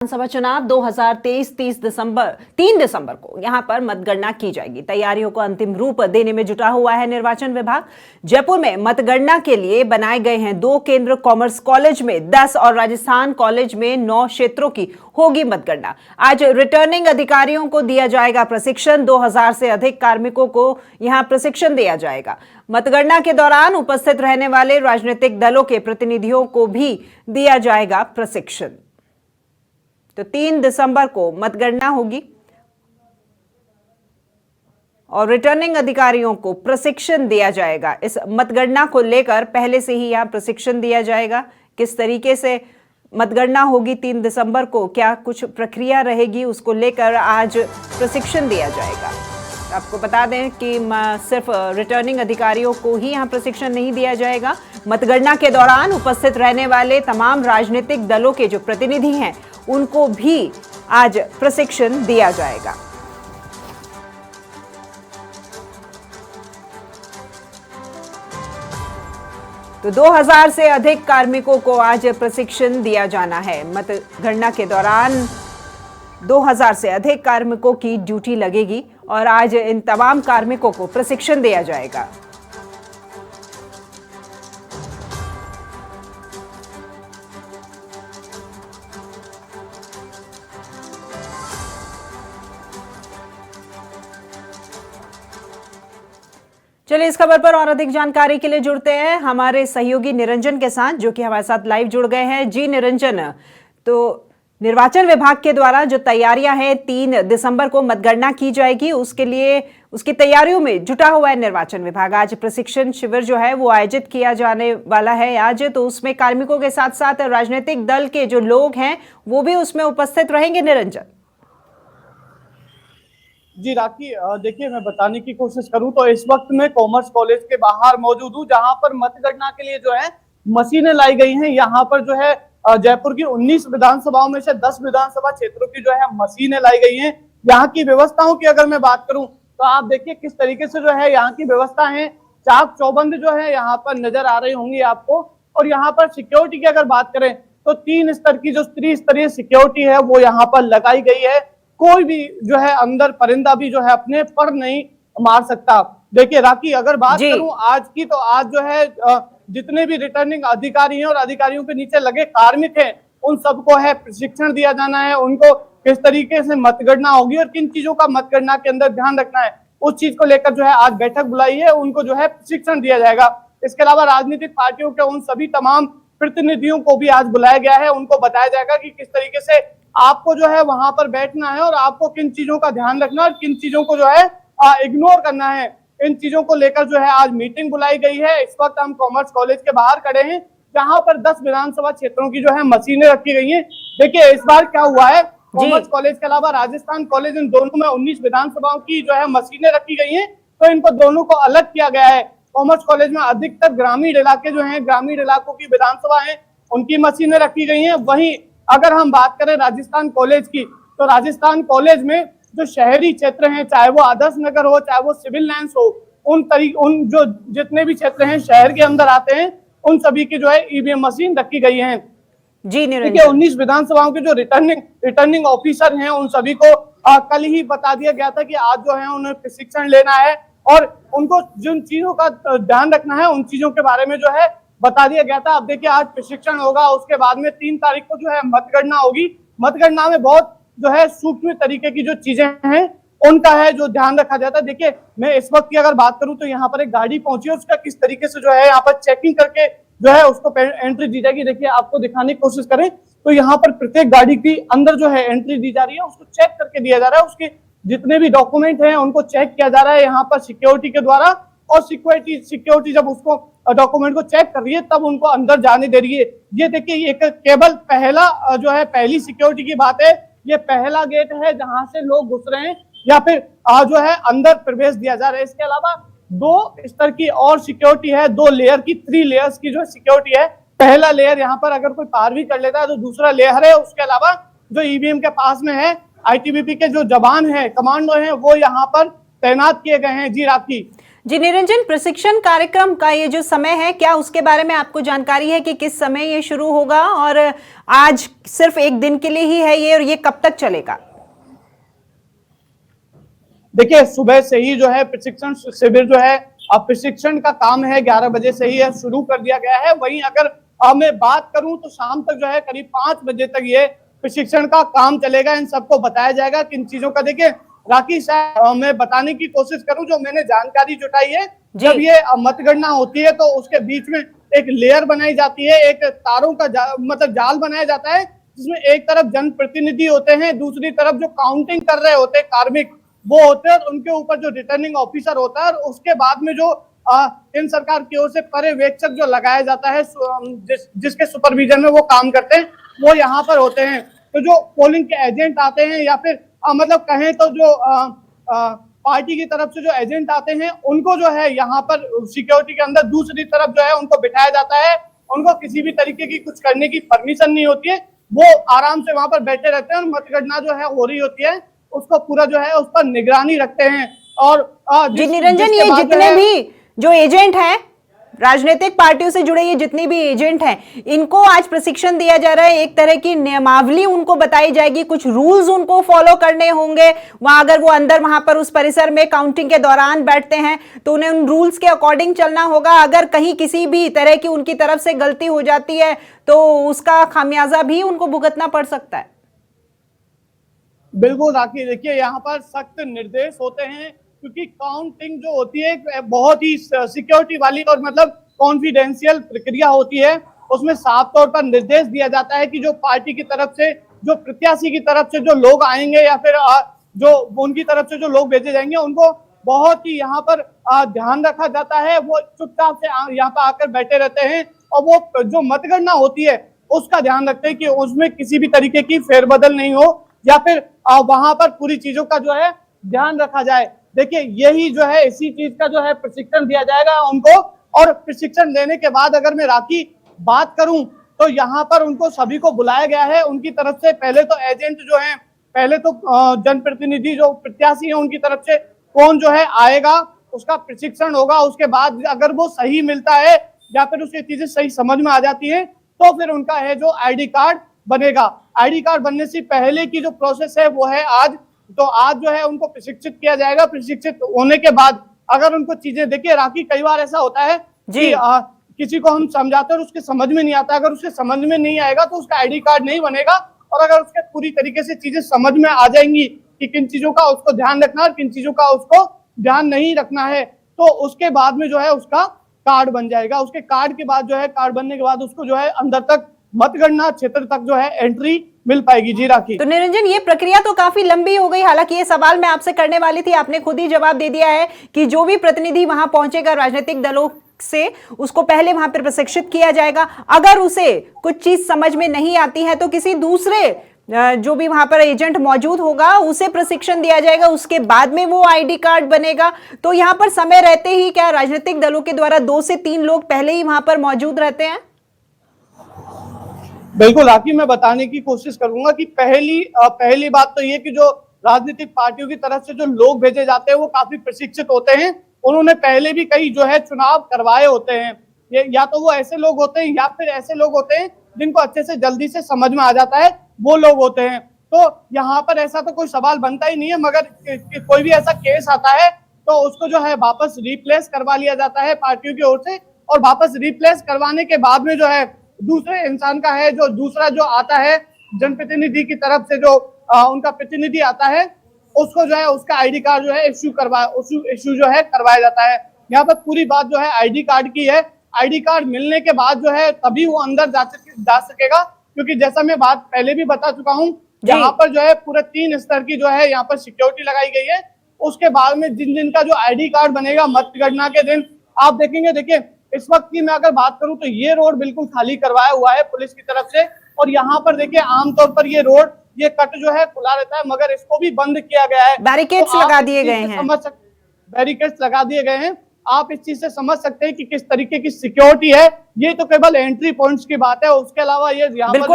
विधानसभा चुनाव 2023 3 दिसंबर को यहां पर मतगणना की जाएगी। तैयारियों को अंतिम रूप देने में जुटा हुआ है निर्वाचन विभाग। जयपुर में मतगणना के लिए बनाए गए हैं 2 केंद्र। कॉमर्स कॉलेज में 10 और राजस्थान कॉलेज में 9 क्षेत्रों की होगी मतगणना। आज रिटर्निंग अधिकारियों को दिया जाएगा प्रशिक्षण। 2000 से अधिक कार्मिकों को यहां प्रशिक्षण दिया जाएगा। मतगणना के दौरान उपस्थित रहने वाले राजनीतिक दलों के प्रतिनिधियों को भी दिया जाएगा प्रशिक्षण। तो 3 दिसंबर को मतगणना होगी और रिटर्निंग अधिकारियों को प्रशिक्षण दिया जाएगा। इस मतगणना को लेकर पहले से ही यहां प्रशिक्षण दिया जाएगा। किस तरीके से मतगणना होगी 3 दिसंबर को, क्या कुछ प्रक्रिया रहेगी, उसको लेकर आज प्रशिक्षण दिया जाएगा। आपको बता दें कि सिर्फ रिटर्निंग अधिकारियों को ही यहां प्रशिक्षण नहीं दिया जाएगा। मतगणना के दौरान उपस्थित रहने वाले तमाम राजनीतिक दलों के जो प्रतिनिधि हैं उनको भी आज प्रशिक्षण दिया जाएगा। तो 2000 से अधिक कार्मिकों को आज प्रशिक्षण दिया जाना है। मतगणना के दौरान 2000 से अधिक कार्मिकों की ड्यूटी लगेगी और आज इन तमाम कार्मिकों को प्रशिक्षण दिया जाएगा। चलिए इस खबर पर और अधिक जानकारी के लिए जुड़ते हैं हमारे सहयोगी निरंजन के साथ, जो कि हमारे साथ लाइव जुड़ गए हैं। जी निरंजन, तो निर्वाचन विभाग के द्वारा जो तैयारियां हैं 3 दिसंबर को मतगणना की जाएगी, उसके लिए उसकी तैयारियों में जुटा हुआ है निर्वाचन विभाग। आज प्रशिक्षण शिविर जो है वो आयोजित किया जाने वाला है आज, तो उसमें कार्मिकों के साथ साथ राजनीतिक दल के जो लोग हैं वो भी उसमें उपस्थित रहेंगे। निरंजन जी राखी, देखिए मैं बताने की कोशिश करूं तो इस वक्त मैं कॉमर्स कॉलेज के बाहर मौजूद हूं, जहां पर मतगणना के लिए जो है मशीनें लाई गई हैं। यहां पर जो है जयपुर की 19 विधानसभाओं में से 10 विधानसभा क्षेत्रों की जो है मशीनें लाई गई हैं। यहाँ की व्यवस्थाओं की अगर मैं बात करूं तो आप देखिए किस तरीके से जो है यहाँ की व्यवस्था है। चाक चौबंद जो है यहाँ पर नजर आ रही होंगी आपको। और यहाँ पर सिक्योरिटी की अगर बात करें तो 3 स्तर की जो त्रिस्तरीय सिक्योरिटी है वो यहाँ पर लगाई गई है। कोई भी जो है अंदर परिंदा भी जो है अपने पर नहीं मार सकता। देखिए राखी, अगर बात करूं आज की, तो आज जो है जितने भी रिटर्निंग अधिकारी हैं और अधिकारियों के नीचे लगे कार्मिक हैं उन सबको है प्रशिक्षण दिया जाना है। उनको किस तरीके से मतगणना होगी और किन चीजों का मतगणना के अंदर ध्यान रखना है, उस चीज को लेकर जो है आज बैठक बुलाई है, उनको जो है प्रशिक्षण दिया जाएगा। इसके अलावा राजनीतिक पार्टियों के उन सभी तमाम प्रतिनिधियों को भी आज बुलाया गया है। उनको बताया जाएगा कि किस तरीके से आपको जो है वहां पर बैठना है और आपको किन चीजों का ध्यान रखना है और किन चीजों को जो है इग्नोर करना है। इन चीजों को लेकर जो है आज मीटिंग बुलाई गई है। इस वक्त हम कॉमर्स कॉलेज के बाहर खड़े हैं, जहां पर 10 विधानसभा क्षेत्रों की जो है मशीनें रखी गई हैं। देखिए इस बार क्या हुआ है, कॉमर्स कॉलेज के अलावा राजस्थान कॉलेज, इन दोनों में 19 विधानसभाओं की जो है मशीनें रखी गई हैं, तो इनको दोनों को अलग किया गया है। कॉमर्स कॉलेज में अधिकतर ग्रामीण इलाके जो है, ग्रामीण इलाकों की विधानसभा है, उनकी मशीनें रखी गई है। वहीं अगर हम बात करें राजस्थान कॉलेज की, तो राजस्थान कॉलेज में जो शहरी क्षेत्र हैं, चाहे वो आदर्श नगर हो, चाहे वो सिविल लाइंस हो, उन जो जितने भी क्षेत्र हैं शहर के अंदर आते हैं, उन सभी की जो है ईवीएम मशीन रखी गई है। जी देखिए 19 विधानसभाओं के जो रिटर्निंग ऑफिसर हैं उन सभी को कल ही बता दिया गया था कि आज जो है उन्हें प्रशिक्षण लेना है और उनको जिन चीजों का ध्यान रखना है उन चीजों के बारे में जो है बता दिया गया था। अब देखिए आज प्रशिक्षण होगा, उसके बाद में 3 तारीख को जो है मतगणना होगी। मतगणना में बहुत जो है सूक्ष्म तरीके की जो चीजें हैं उनका है जो ध्यान रखा जाता है। देखिए मैं इस वक्त की अगर बात करूं तो यहाँ पर एक गाड़ी पहुंची है, उसका किस तरीके से जो है यहाँ पर चेकिंग करके जो है उसको एंट्री दी जाएगी। देखिए आपको दिखाने की कोशिश करें तो यहाँ पर प्रत्येक गाड़ी की अंदर जो है एंट्री दी जा रही है, उसको चेक करके दिया जा रहा है। उसके जितने भी डॉक्यूमेंट हैं उनको चेक किया जा रहा है यहाँ पर सिक्योरिटी के द्वारा, और सिक्योरिटी जब उसको डॉक्यूमेंट को चेक कर रही है तब उनको अंदर जाने दे रही है। ये देखिए एक केवल जो है पहली सिक्योरिटी की बात है, ये पहला गेट है जहां से लोग घुस रहे हैं या फिर जो है अंदर प्रवेश दिया जा रहा है। इसके अलावा 2 स्तर की और सिक्योरिटी है, 2 लेयर की, 3 लेयर्स की जो सिक्योरिटी है। पहला लेयर यहाँ पर अगर कोई पार भी कर लेता है तो दूसरा लेयर है। उसके अलावा जो ईवीएम के पास में है, आईटीबीपी के जो जवान है, कमांडो है, वो यहाँ पर तैनात किए गए हैं। जी राखी। जी निरंजन, प्रशिक्षण कार्यक्रम का ये जो समय है, क्या उसके बारे में आपको जानकारी है कि किस समय ये शुरू होगा, और आज सिर्फ एक दिन के लिए ही है ये, और ये कब तक चलेगा? देखिए, सुबह से ही जो है प्रशिक्षण शिविर जो है, अब प्रशिक्षण का काम है 11 बजे से ही है शुरू कर दिया गया है। वहीं अगर मैं बात करूं तो शाम तक जो है करीब 5 बजे तक ये प्रशिक्षण का काम चलेगा। इन सबको बताया जाएगा किन चीजों का। देखिए राखी, मैं बताने की कोशिश करूं, जो मैंने जानकारी जुटाई है, जब ये मतगणना होती है तो उसके बीच में एक लेयर बनाई जाती है, एक तारों का मतलब जाल बनाया जाता है, जिसमें एक तरफ जनप्रतिनिधि होते हैं, दूसरी तरफ जो काउंटिंग कर रहे होते हैं कार्मिक वो होते हैं, और उनके ऊपर जो रिटर्निंग ऑफिसर होता है, और उसके बाद में जो केंद्र सरकार की ओर से पर्यवेक्षक जो लगाया जाता है, जिसके सुपरविजन में वो काम करते हैं, वो यहाँ पर होते हैं। तो जो पोलिंग के एजेंट आते हैं, या फिर मतलब कहें तो जो पार्टी की तरफ से जो एजेंट आते हैं, उनको जो है यहाँ पर सिक्योरिटी के अंदर दूसरी तरफ जो है उनको बिठाया जाता है। उनको किसी भी तरीके की कुछ करने की परमिशन नहीं होती है, वो आराम से वहां पर बैठे रहते हैं, और मतगणना जो है हो रही होती है, उसको पूरा जो है उस पर निगरानी रखते हैं। और जी निरंजन, ये जितने भी जो एजेंट हैं, राजनीतिक पार्टियों से जुड़े ये जितने भी एजेंट हैं, इनको आज प्रशिक्षण दिया जा रहा है, एक तरह की नियमावली उनको बताई जाएगी, कुछ रूल्स उनको फॉलो करने होंगे। वहां अगर वो अंदर वहां पर उस परिसर में काउंटिंग के दौरान बैठते हैं तो उन्हें उन रूल्स के अकॉर्डिंग चलना होगा। अगर कहीं किसी भी तरह की उनकी तरफ से गलती हो जाती है तो उसका खामियाजा भी उनको भुगतना पड़ सकता है। बिल्कुल राखी, देखिए यहाँ पर सख्त निर्देश होते हैं, क्योंकि काउंटिंग जो होती है बहुत ही सिक्योरिटी वाली और मतलब कॉन्फिडेंशियल प्रक्रिया होती है। उसमें साफ तौर पर निर्देश दिया जाता है कि जो पार्टी की तरफ से, जो प्रत्याशी की तरफ से जो लोग आएंगे, या फिर जो उनकी तरफ से जो लोग भेजे जाएंगे, उनको बहुत ही यहाँ पर ध्यान रखा जाता है। वो चुपचाप से यहाँ पर आकर बैठे रहते हैं, और वो जो मतगणना होती है उसका ध्यान रखते हैं कि उसमें किसी भी तरीके की फेरबदल नहीं हो, या फिर वहां पर पूरी चीजों का जो है ध्यान रखा जाए। देखिए यही जो है, इसी चीज का जो है प्रशिक्षण दिया जाएगा उनको। और प्रशिक्षण लेने के बाद अगर मैं राखी बात करूं तो यहाँ पर उनको सभी को बुलाया गया है उनकी तरफ से। पहले तो एजेंट जो हैं, पहले तो जनप्रतिनिधि जो प्रत्याशी हैं, उनकी तरफ से कौन जो है आएगा, उसका प्रशिक्षण होगा। उसके बाद अगर वो सही मिलता है या फिर उसकी चीजें सही समझ में आ जाती है, तो फिर उनका है जो आईडी कार्ड बनेगा। आईडी कार्ड बनने से पहले की जो प्रोसेस है वो है आज। तो आज जो है उनको प्रशिक्षित किया जाएगा। प्रशिक्षित होने के बाद अगर उनको चीजें, देखिए राखी, कई बार ऐसा होता है कि किसी को हम समझाते हैं और उसके समझ में नहीं आता। अगर उसके समझ में नहीं आएगा तो उसका आईडी कार्ड नहीं बनेगा। और अगर उसके पूरी तरीके से चीजें समझ में आ जाएंगी कि किन चीजों का उसको ध्यान रखना है और किन चीजों का उसको ध्यान नहीं रखना है, तो उसके बाद में जो है उसका कार्ड बन जाएगा। उसके कार्ड के बाद जो है, कार्ड बनने के बाद उसको जो है अंदर तक, मतगणना क्षेत्र तक जो है एंट्री मिल पाएगी। जी राखी। तो निरंजन, ये प्रक्रिया तो काफी लंबी हो गई। हालांकि ये सवाल मैं आपसे करने वाली थी, आपने खुद ही जवाब दे दिया है कि जो भी प्रतिनिधि वहां पहुंचेगा राजनीतिक दलों से, उसको पहले वहां पर प्रशिक्षित किया जाएगा। अगर उसे कुछ चीज समझ में नहीं आती है तो किसी दूसरे जो भी वहां पर एजेंट मौजूद होगा उसे प्रशिक्षण दिया जाएगा, उसके बाद में वो आईडी कार्ड बनेगा। तो यहाँ पर समय रहते ही क्या राजनीतिक दलों के द्वारा 2 से 3 लोग पहले ही वहां पर मौजूद रहते हैं? बिल्कुल राखी, मैं बताने की कोशिश करूंगा कि पहली बात तो ये कि जो राजनीतिक पार्टियों की तरफ से जो लोग भेजे जाते हैं वो काफी प्रशिक्षित होते हैं। उन्होंने पहले भी कई जो है चुनाव करवाए होते हैं। ये या तो वो ऐसे लोग होते हैं या फिर ऐसे लोग होते हैं जिनको अच्छे से जल्दी से समझ में आ जाता है, वो लोग होते हैं। तो यहाँ पर ऐसा तो कोई सवाल बनता ही नहीं है, मगर कोई भी ऐसा केस आता है तो उसको जो है वापस रिप्लेस करवा लिया जाता है पार्टियों की ओर से। और वापस रिप्लेस करवाने के बाद में जो है दूसरे इंसान का है, जो दूसरा जो आता है जनप्रतिनिधि की तरफ से, जो उनका प्रतिनिधि आता है, उसको जो है उसका आईडी कार्ड जो है इश्यू जो है करवाया जाता है। यहाँ पर पूरी बात जो है आईडी कार्ड की है। आईडी कार्ड मिलने के बाद जो है तभी वो अंदर जा सकेगा, क्योंकि जैसा मैं बात पहले भी बता चुका हूँ, यहाँ पर जो है पूरे 3 स्तर की जो है यहाँ पर सिक्योरिटी लगाई गई है। उसके बाद में जिन का जो आईडी कार्ड बनेगा मतगणना के दिन, आप देखेंगे। देखिए इस वक्त की मैं अगर बात करूं तो ये रोड बिल्कुल खाली करवाया हुआ है पुलिस की तरफ से। और यहाँ पर देखिए आमतौर पर ये रोड, ये कट जो है खुला रहता है, मगर इसको भी बंद किया गया है। बैरिकेड्स लगा दिए गए हैं। बैरिकेड्स लगा दिए गए हैं। आप इस चीज से समझ सकते हैं कि किस तरीके की सिक्योरिटी है। ये तो केवल एंट्री पॉइंट्स की बात है, उसके अलावा ये यहाँ पर